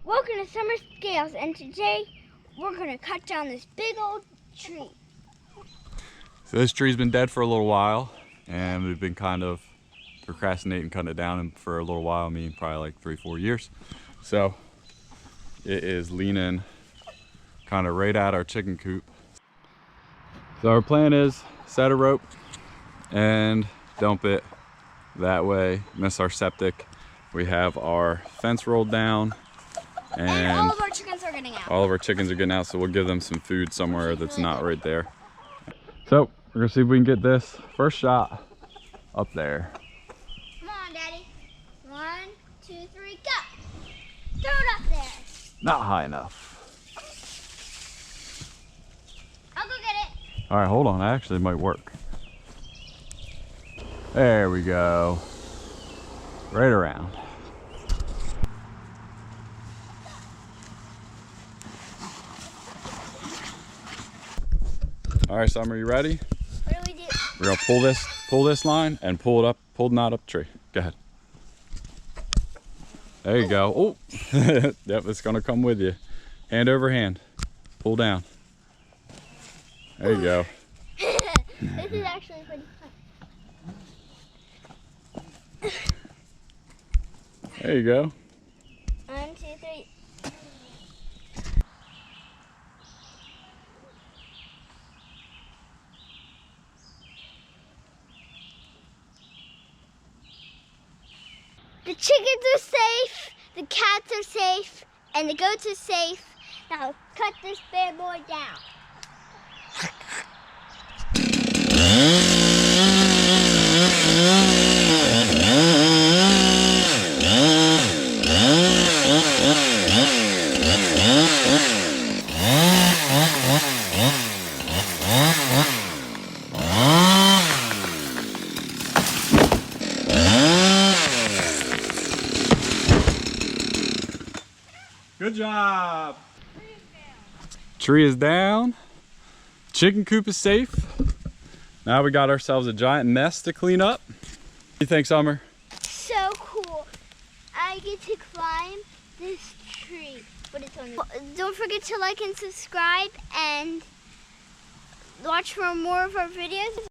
Welcome to Summer Scales, and today we're going to cut down this big old tree. So this tree's been dead for a little while, and we've been kind of procrastinating cutting it down for a little while. I mean, probably like 3-4 years. So it is leaning kind of right at our chicken coop. So our plan is set a rope and dump it that way. Miss our septic. We have our fence rolled down, and all of our chickens are getting out. All of our chickens are getting out, so we'll give them some food somewhere that's not right there. So we're gonna see if we can get this first shot up there. Come on, Daddy. 1, 2, 3, go! Throw it up there. Not high enough. I'll go get it. All right, hold on. That actually might work. There we go. Right around. All right, Summer, you ready? What do we do? We're gonna pull this line and pull it up, pull the knot up the tree. Go ahead. There you go. Oh, yep, it's gonna come with you. Hand over hand. Pull down. There you go. This is actually pretty fun. There you go. 1, 2, 3. The chickens are safe, the cats are safe, and the goats are safe. Now cut this bad boy down. Good job. Tree is down. Chicken coop is safe. Now we got ourselves a giant mess to clean up. What do you think, Summer? So cool. I get to climb this tree. But it's on. Don't forget to like and subscribe and watch for more of our videos.